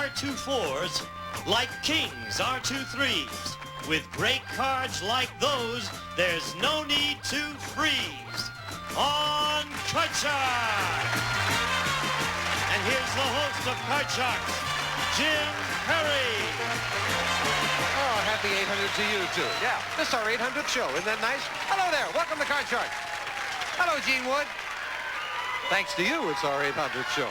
are two fours, like kings are two threes. With great cards like those, there's no need to freeze. On Card Shark! And here's the host of Card Sharks, Jim Perry. Oh, happy 800 to you, too. Yeah, this is our 800th show. Isn't that nice? Hello there. Welcome to Card Shark. Hello, Gene Wood. Thanks to you, it's our 800th show.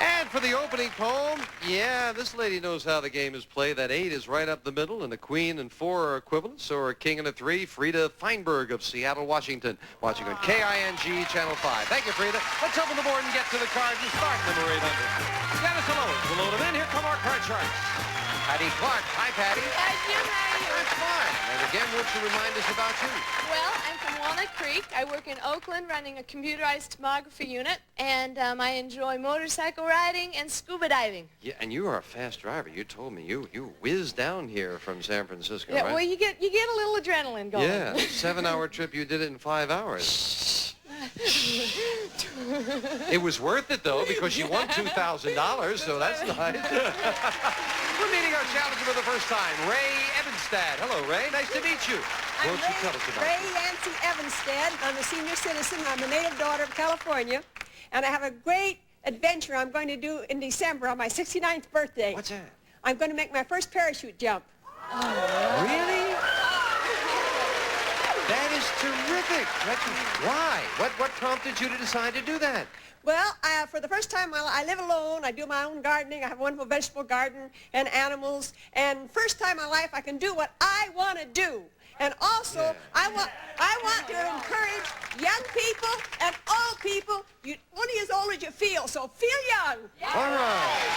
And for the opening poem, yeah, this lady knows how the game is played. That 8 is right up the middle, and a queen and 4 are equivalents, so are a king and a 3. Frida Feinberg of Seattle, Washington, watching on KING Channel 5. Thank you, Frida. Let's open the board and get to the cards and start number 800. Dennis Malone, we'll load them in. Here come our card sharks. Patti Clark. Hi, Patti. Hi, Jim. How are you? That's fine. And again, won't you remind us about you? Well, I'm from Walnut Creek. I work in Oakland running a computerized tomography unit, and I enjoy motorcycle riding and scuba diving. Yeah, and you are a fast driver. You told me you whizzed down here from San Francisco, Yeah, right? well, you get a little adrenaline going. Yeah, 7-hour trip. You did it in 5 hours. It was worth it, though, because you won $2,000, so that's nice. We're meeting our challenger for the first time, Ray Evanstad. Hello, Ray. Nice to meet you. I'm Won't you tell us about Ray you? Yancy Evanstad. I'm a senior citizen. I'm a native daughter of California. And I have a great adventure I'm going to do in December on my 69th birthday. What's that? I'm going to make my first parachute jump. Really? That is terrific. Why? What prompted you to decide to do that? Well, for the first time, I live alone. I do my own gardening. I have a wonderful vegetable garden and animals. And first time in my life, I can do what I want to do. And also, Yeah. I want to encourage young people and old people. Only as old as you feel, so feel young. All right.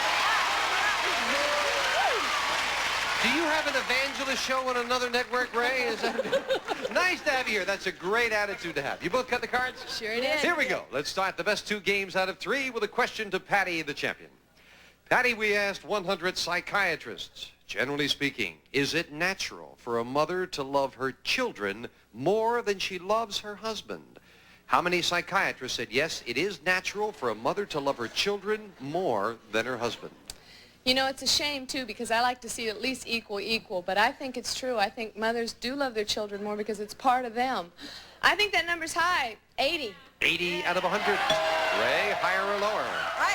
Do you have an evangelist show on another network, Ray? Is that... Nice to have you here. That's a great attitude to have. You both cut the cards? Sure it is. Here we go. Let's start the best 2 games out of 3 with a question to Patti, the champion. Patti, we asked 100 psychiatrists. Generally speaking, is it natural for a mother to love her children more than she loves her husband? How many psychiatrists said yes, it is natural for a mother to love her children more than her husband? You know, it's a shame, too, because I like to see it at least equal, but I think it's true. I think mothers do love their children more because it's part of them. I think that number's high, 80. 80 out of 100. Ray, higher or lower? I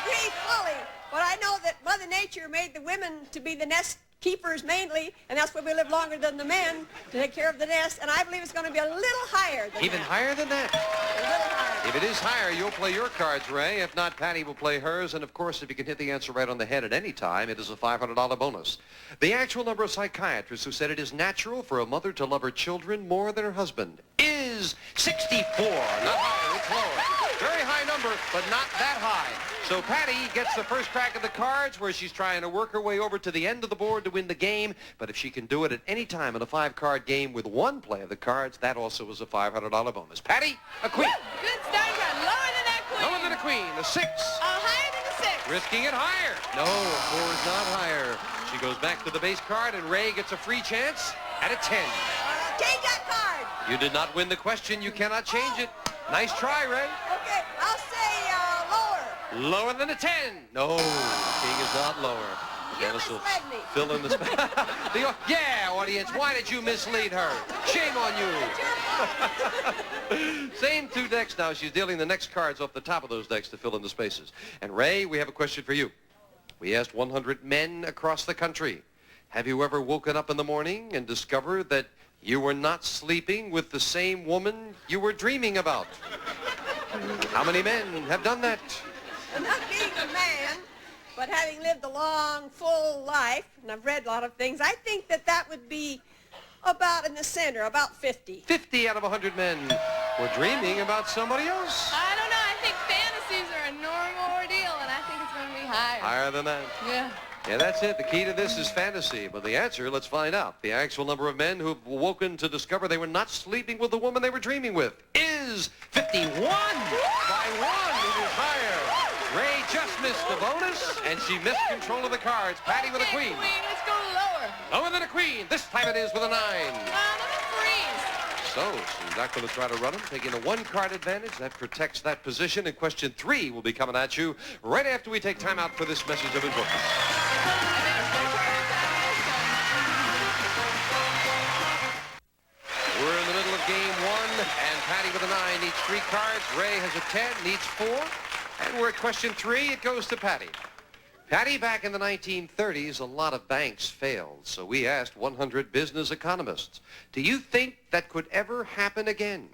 agree fully, but I know that Mother Nature made the women to be the nest keepers mainly, and that's why we live longer than the men to take care of the nest, and I believe it's going to be a little higher than Even that. higher than that? A little higher. If it is higher, you'll play your cards, Ray. If not, Patti will play hers. And, of course, if you can hit the answer right on the head at any time, it is a $500 bonus. The actual number of psychiatrists who said it is natural for a mother to love her children more than her husband is 64. Not higher, it's lower. Very high number, but not that high. So Patti gets the first crack of the cards where she's trying to work her way over to the end of the board to win the game. But if she can do it at any time in a 5-card game with one play of the cards, that also is a $500 bonus. Patti, a queen. Good starting ground. Lower than that queen. Lower than a queen, a 6. Higher than the 6. Risking it higher. No, a 4 is not higher. She goes back to the base card, and Ray gets a free chance at a 10. Change that card. You did not win the question. You cannot change it. Nice try, Ray. Okay, I'll say lower. Lower than a 10. No, king is not lower. You Dennis will misled me. fill in the space. Yeah, audience, why did you mislead her? Shame on you. Same 2 decks now. She's dealing the next cards off the top of those decks to fill in the spaces. And Ray, we have a question for you. We asked 100 men across the country. Have you ever woken up in the morning and discovered that you were not sleeping with the same woman you were dreaming about? How many men have done that? Not being a man, but having lived a long, full life, and I've read a lot of things, I think that would be about in the center, about 50. 50 out of 100 men were dreaming about somebody else. I don't know. I think fantasies are a normal ordeal, and I think it's going to be higher. Higher than that? Yeah. Yeah, that's it. The key to this is fantasy. But the answer, let's find out. The actual number of men who've woken to discover they were not sleeping with the woman they were dreaming with is 51. By 1, it is higher. Ray just missed the bonus, and she missed control of the cards. Patti with a queen. Let's go lower. Lower than a queen. This time it is with a 9. Let me freeze. So she's not going to try to run them, taking a one-card advantage. That protects that position. And question 3 will be coming at you right after we take time out for this message of importance. We're in the middle of game 1, and Patti with a 9 needs 3 cards. Ray has a 10, needs 4. And we're at question 3. It goes to Patti. Patti, back in the 1930s, a lot of banks failed, so we asked 100 business economists, do you think that could ever happen again?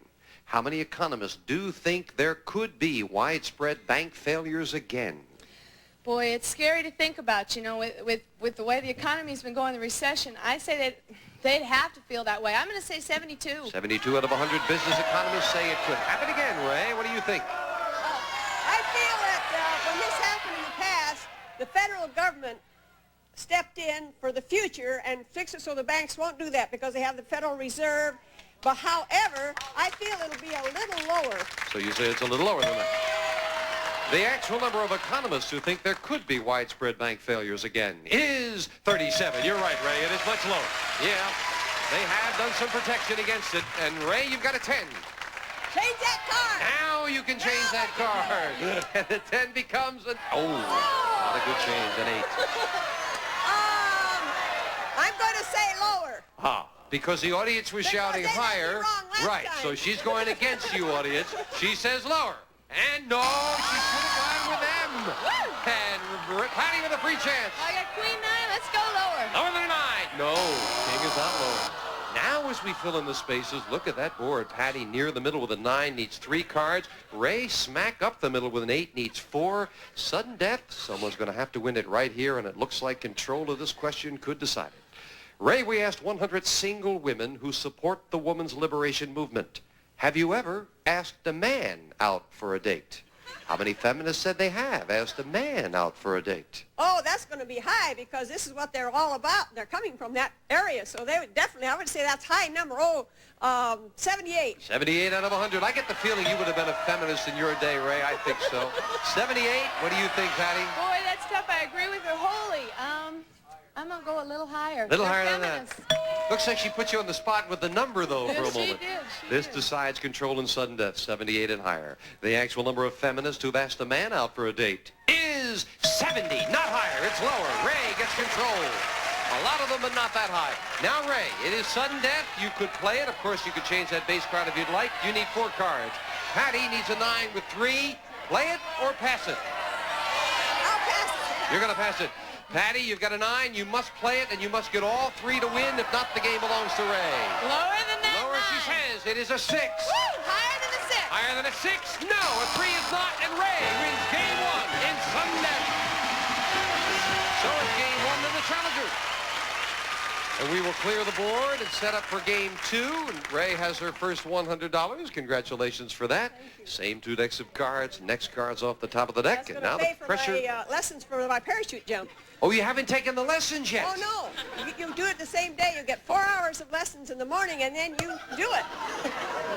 How many economists do think there could be widespread bank failures again? Boy, it's scary to think about, you know, with the way the economy's been going, the recession. I say that they'd have to feel that way. I'm going to say 72. 72 out of 100 business economists say it could happen again. Ray, what do you think? I feel that when this happened in the past, the federal government stepped in for the future and fixed it so the banks won't do that because they have the Federal Reserve. But however, I feel it'll be a little lower. So you say it's a little lower than that. The actual number of economists who think there could be widespread bank failures again is 37. You're right, Ray. It is much lower. Yeah, they have done some protection against it. And Ray, you've got a 10. Change that card. Now you can change that card. And the 10 becomes an... Oh, not a good change, an 8. I'm going to say lower. Ah, because the audience was shouting they got me higher. wrong last Right, time. so she's going against you, audience. She says lower. And no, she should have gone with them. Woo! And Patti with a free chance. I got queen 9. Let's go lower. Lower than a 9. No, king is not lower. Now as we fill in the spaces, look at that board. Patti near the middle with a 9 needs 3 cards. Ray smack up the middle with an 8 needs 4. Sudden death, someone's going to have to win it right here, and it looks like control of this question could decide it. Ray, we asked 100 single women who support the women's liberation movement. Have you ever asked a man out for a date? How many feminists said they have asked a man out for a date? Oh, that's going to be high because this is what they're all about. They're coming from that area, so they would definitely, I would say that's high number. 78. 78 out of 100. I get the feeling you would have been a feminist in your day, Ray. I think so. 78. What do you think, Patti? Boy, that's tough. I agree with her wholly. I'm going to go a little higher. A little They're higher feminists. than that. Looks like she put you on the spot with the number, though, for a Yes, she moment. did. She This did. decides control and sudden death, 78 and higher. The actual number of feminists who've asked a man out for a date is 70. Not higher. It's lower. Ray gets control. A lot of them, but not that high. Now, Ray, it is sudden death. You could play it. Of course, you could change that base card if you'd like. You need 4 cards. Patti needs a 9 with 3. Play it or pass it? I'll pass it. You're going to pass it. Patti, you've got a 9. You must play it, and you must get all 3 to win. If not, the game belongs to Ray. Lower than that Lower, 9. she says. It is a 6. Woo! Higher than a 6. Higher than a 6? No, a 3 is not, and Ray wins game 1 in sudden death. So it's game 1 to the challengers. And we will clear the board and set up for game 2. And Ray has her first $100. Congratulations for that. Same 2 decks of cards. Next card's off the top of the deck. That's And going now to pay the for pressure. my lessons for my parachute jump. Oh, you haven't taken the lessons yet? Oh, no. You do it the same day. You get 4 hours of lessons in the morning, and then you do it.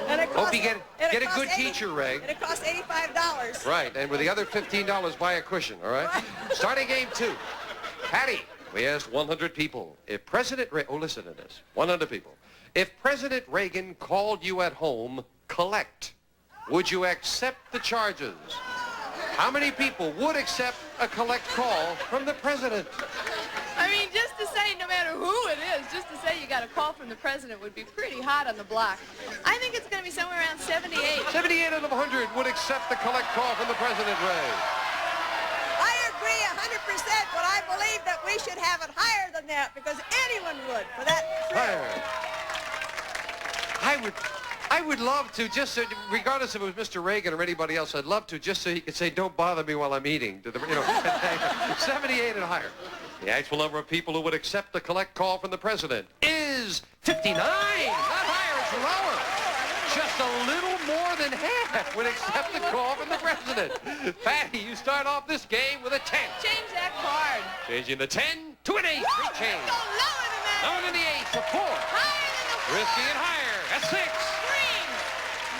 And it costs, Hope you get a good teacher, Ray. And it costs $85. Right, and with the other $15, buy a cushion, all right? Starting game 2. Patti, we asked 100 people. If President Reagan, oh, listen to this, 100 people. If President Reagan called you at home, collect, would you accept the charges? How many people would accept a collect call from the president? I mean, just to say, no matter who it is, just to say you got a call from the president would be pretty hot on the block. I think it's going to be somewhere around 78. 78 out of 100 would accept the collect call from the president, Ray. I agree 100%, but I believe that we should have it higher than that because anyone would for that thrill. Higher. I would love to, just so, regardless if it was Mr. Reagan or anybody else, I'd love to just so he could say, don't bother me while I'm eating. To the, 78 and higher. The actual number of people who would accept the collect call from the president is 59. Not higher, it's lower. Just a little more than half would accept the call from the president. Patti, you start off this game with a 10. Change that card. Changing the 10 to an 8. Free change. Go lower than that. Lower than the 8, a 4. Higher than the 4. Risky and higher, a 6.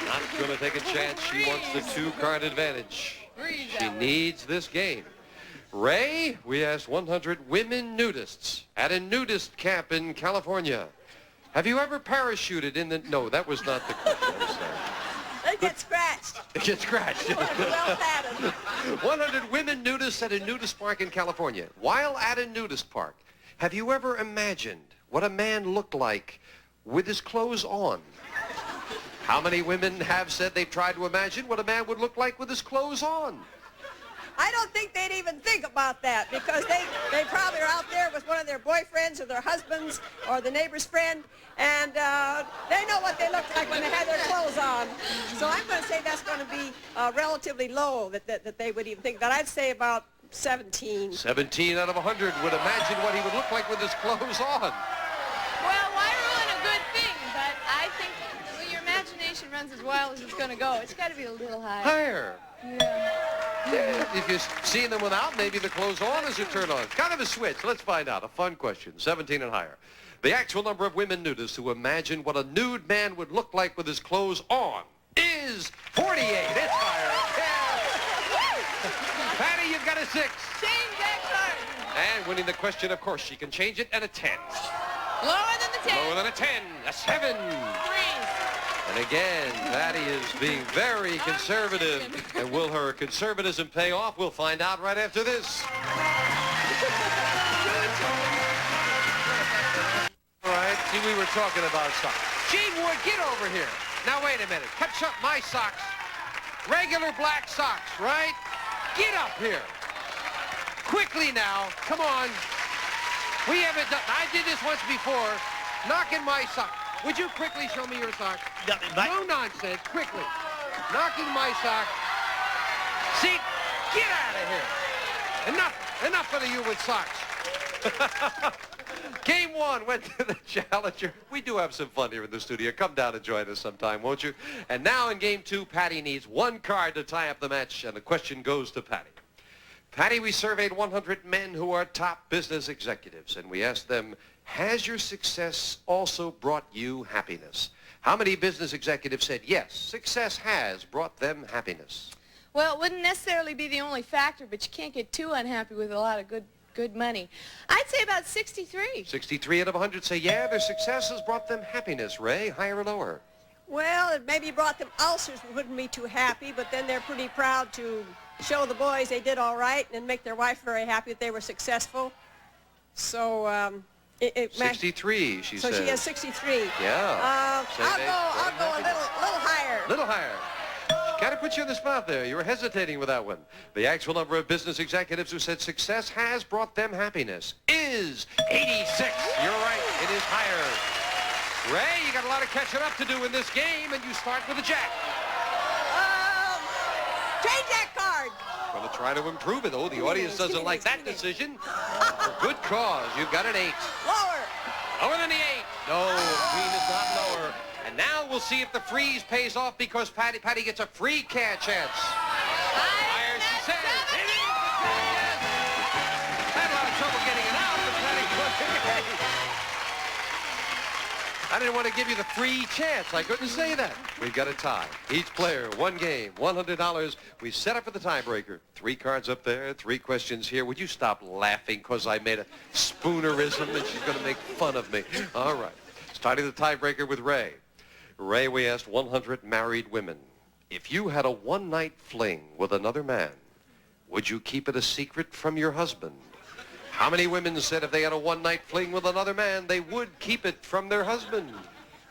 Not going to take a chance. She wants the 2-card advantage. She needs this game. Ray, we asked 100 women nudists at a nudist camp in California. Have you ever parachuted in the... No, that was not the question. I'm sorry. They get scratched. They get scratched. Well padded. 100 women nudists at a nudist park in California. While at a nudist park, have you ever imagined what a man looked like with his clothes on? How many women have said they've tried to imagine what a man would look like with his clothes on? I don't think they'd even think about that because they probably are out there with one of their boyfriends or their husbands or the neighbor's friend, and they know what they look like when they have their clothes on. So I'm going to say that's going to be relatively low that they would even think that. I'd say about 17. 17 out of 100 would imagine what he would look like with his clothes on. Well, why ruin a good thing? But I think when your imagination runs as wild as it's going to go, it's got to be a little higher. Higher. Yeah. Yeah, if you're seeing them without, maybe the clothes on as you turn on. Kind of a switch. Let's find out. A fun question. 17 and higher. The actual number of women nudists who imagine what a nude man would look like with his clothes on is 48. It's higher. Yeah. Patty, you've got a 6. Change that card. And winning the question, of course, she can change it at a 10. Lower than the 10. Lower than a 10. A 7. 3. And again, Patti is being very conservative. And will her conservatism pay off? We'll find out right after this. All right, see, we were talking about socks. Gene Wood, get over here. Now, wait a minute. Catch up my socks. Regular black socks, right? Get up here. Quickly now. Come on. We haven't done... I did this once before. Knocking my socks. Would you quickly show me your socks? No nonsense. Quickly. Knocking my socks. See? Get out of here. Enough of you with socks. Game 1 went to the challenger. We do have some fun here in the studio. Come down and join us sometime, won't you? And now in Game 2, Patti needs 1 card to tie up the match, and the question goes to Patti. Patti, we surveyed 100 men who are top business executives, and we asked them, has your success also brought you happiness? How many business executives said, yes, success has brought them happiness? Well, it wouldn't necessarily be the only factor, but you can't get too unhappy with a lot of good money. I'd say about 63. 63 out of 100 say, yeah, their success has brought them happiness. Ray, higher or lower? Well, it maybe brought them ulcers, wouldn't be too happy, but then they're pretty proud to show the boys they did all right and make their wife very happy that they were successful. So, 63, she says. So she has 63. Yeah. I'll go a little higher. Little higher. Got to put you on the spot there. You were hesitating with that one. The actual number of business executives who said success has brought them happiness is 86. You're right. It is higher. Ray, you got a lot of catching up to do in this game, and you start with a jack. Change that card. Going to try to improve it. Oh, the audience doesn't like that decision. For good cause. You've got an 8. Lower. Lower than the 8. No, Queen is not lower. And now we'll see if the freeze pays off because Patti gets a free chance. Higher, she says. It is the contest. Had a lot of trouble getting it out, but Patti got it. I didn't want to give you the free chance. I couldn't say that. We've got a tie. Each player, 1 game, $100. We set up for the tiebreaker. 3 cards up there, 3 questions here. Would you stop laughing because I made a spoonerism and she's going to make fun of me? All right. Starting the tiebreaker with Ray. Ray, we asked 100 married women. If you had a one-night fling with another man, would you keep it a secret from your husband? How many women said if they had a one-night fling with another man, they would keep it from their husband?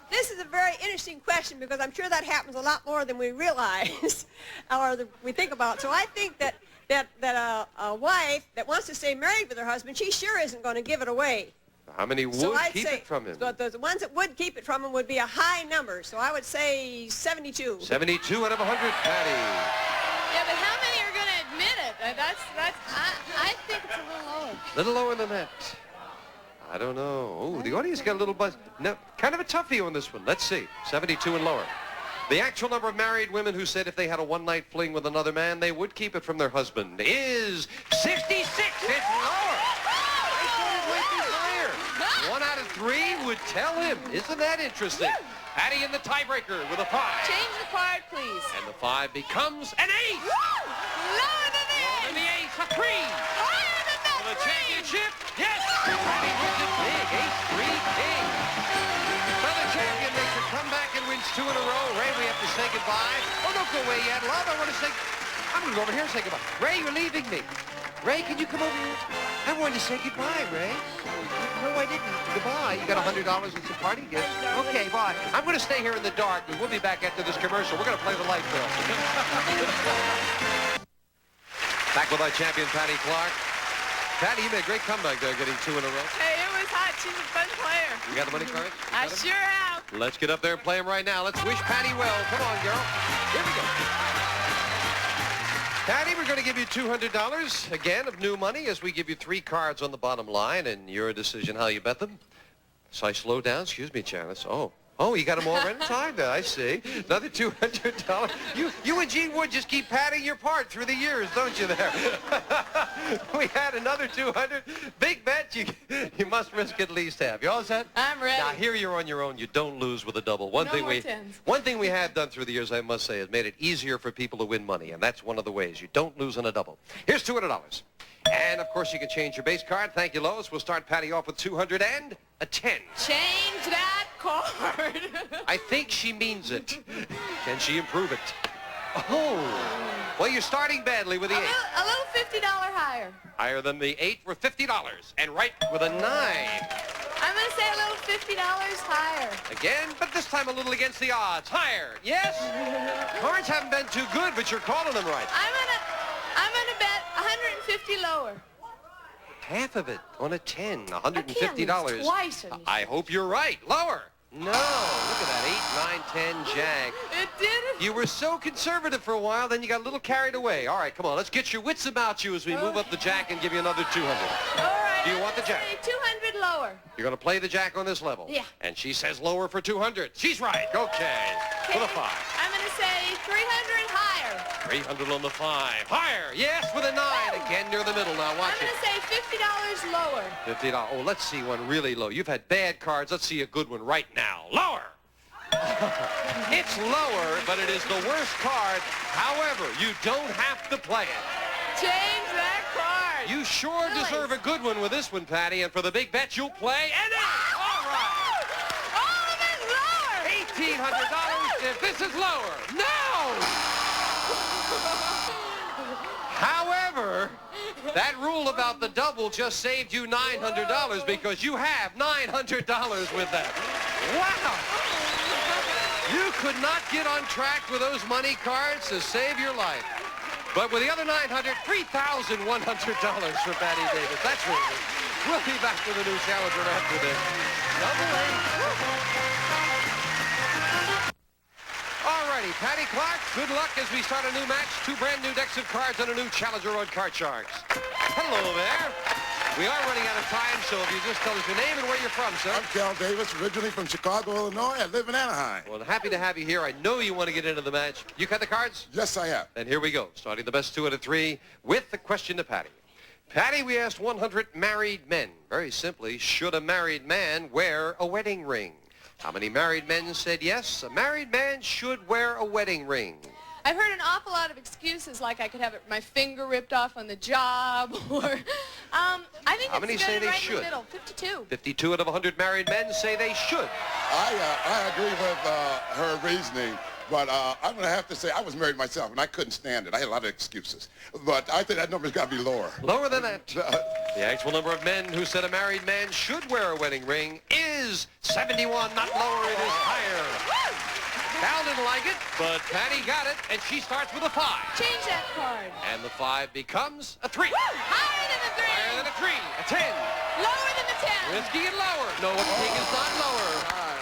This is a very interesting question because I'm sure that happens a lot more than we realize or we think about. So I think that a wife that wants to stay married with her husband, she sure isn't going to give it away. How many would keep it from him? So the ones that would keep it from him would be a high number. So I would say 72. 72 out of 100, Patti. Yeah, but how many are going to admit it? I think it's a little lower. Little lower than that. I don't know. Oh, the audience got a little buzz. No, kind of a toughie on this one. Let's see. 72 and lower. The actual number of married women who said if they had a one-night fling with another man, they would keep it from their husband is 66. It's lower. I thought it might be higher. 1 out of 3 would tell him. Isn't that interesting? Patti in the tiebreaker with a 5. Change the card, please. And the 5 becomes an 8. Lower than the 8. Lower than the 8. A 3. Higher than the 3. For the championship, yes. Patti wins it big. Ace 3 king. 2 in a row. Ray, we have to say goodbye. Oh, don't go away yet, love. I'm going to go over here and say goodbye. Ray, you're leaving me. Ray, can you come over here? I wanted to say goodbye, Ray. No, I didn't. Goodbye. You got $100 and some party gifts. Okay, bye. I'm going to stay here in the dark, and we'll be back after this commercial. We're going to play the light bill. Back with our champion, Patti Clark. Patti, you made a great comeback there, getting 2 in a row. Hey, it was hot. She's a fun player. You got the money cards? I sure have. Let's get up there and play them right now. Let's wish Patti well. Come on, girl. Here we go. Patti, we're going to give you $200 again of new money as we give you 3 cards on the bottom line, and your decision how you bet them. So I slow down. Excuse me, Janice. Oh, you got them all right in time there. I see. Another $200. You and Gene Wood just keep padding your part through the years, don't you there? We had another $200. Big bet. You must risk at least half. You all set? I'm ready. Now, here you're on your own. You don't lose with a double. One thing we have done through the years, I must say, has made it easier for people to win money, and that's one of the ways. You don't lose on a double. Here's $200. And, of course, you can change your base card. Thank you, Lois. We'll start Patti off with 200 and a 10. Change that card. I think she means it. Can she improve it? Oh. Well, you're starting badly with the 8. A little $50 higher. Higher than the 8 for $50. And right with a 9. I'm going to say a little $50 higher. Again, but this time a little against the odds. Higher. Yes? Cards haven't been too good, but you're calling them right. I'm gonna bet 150 lower. Half of it on a 10, $150. I can't lose twice. I hope you're right. Lower. No, look at that, 8, 9, 10, jack. It did. You were so conservative for a while, then you got a little carried away. All right, come on, let's get your wits about you as we move up the jack and give you another 200. All right. Do you want the jack? 200 lower. You're going to play the jack on this level? Yeah. And she says lower for 200. She's right. Okay. For the 5. I'm going to say 300 higher. 300 on the 5. Higher. Yes, with a 9. Again near the middle. Now watch I'm going to say $50 lower. $50. Oh, let's see one really low. You've had bad cards. Let's see a good one right now. Lower. It's lower, but it is the worst card. However, you don't have to play it. Change that card. You sure deserve a good one with this one, Patti. And for the big bet, you'll play. And all right. All of it lower. $1,800 if this is lower. No! However, that rule about the double just saved you $900 because you have $900 with that. Wow! You could not get on track with those money cards to save your life. But with the other $900, $3,100 for Patti Davis. That's really good. We'll be back with a new challenger after this. Double 8. All righty, Patti Clark, good luck as we start a new match. 2 brand new decks of cards and a new challenger on Card Sharks. Hello there. We are running out of time, so if you just tell us your name and where you're from, sir. I'm Cal Davis, originally from Chicago, Illinois. I live in Anaheim. Well, happy to have you here. I know you want to get into the match. You cut the cards? Yes, I have. And here we go, starting the best 2 out of 3 with the question to Patti. Patti, we asked 100 married men. Very simply, should a married man wear a wedding ring? How many married men said yes? A married man should wear a wedding ring. I've heard an awful lot of excuses, like I could have my finger ripped off on the job, or I think How many it's say good they right should? in the middle. 52. 52 out of 100 married men say they should. I agree with her reasoning, but I'm going to have to say I was married myself, and I couldn't stand it. I had a lot of excuses. But I think that number's got to be lower. Lower than that. The actual number of men who said a married man should wear a wedding ring is 71, not lower, it is higher. Cal didn't like it, but Patti got it, and she starts with a 5. Change that card. And the 5 becomes a 3. Woo! Higher than the 3. Higher than a 3. A 10. Lower than the 10. Risky and lower. No, a king is not lower.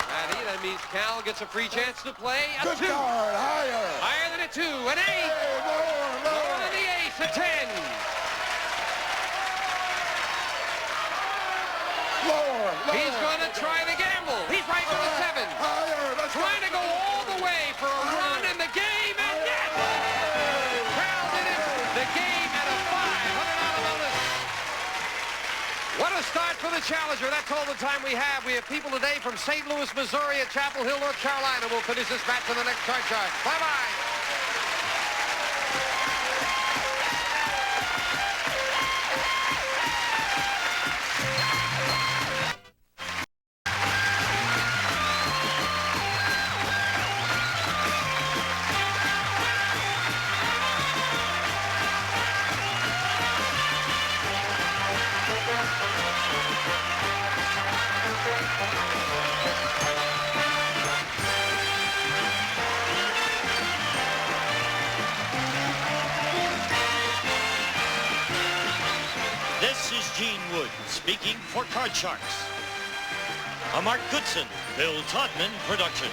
Patti, that means Cal gets a free chance to play a 2. Good card, higher. Higher than a 2. An 8. Hey, lower. Lower than the ace. A 10. Lower. He's going to try to gamble. He's right with a 7. Higher. Let's Trying to go all the way for a run in the game, and yes! Cal did it. The game at a 5. What a start for the challenger. That's all the time we have. We have people today from St. Louis, Missouri, and Chapel Hill, North Carolina. We'll finish this match in the next Card Shark. Bye-bye. This is Gene Wood speaking for Card Sharks. A Mark Goodson, Bill Todman production.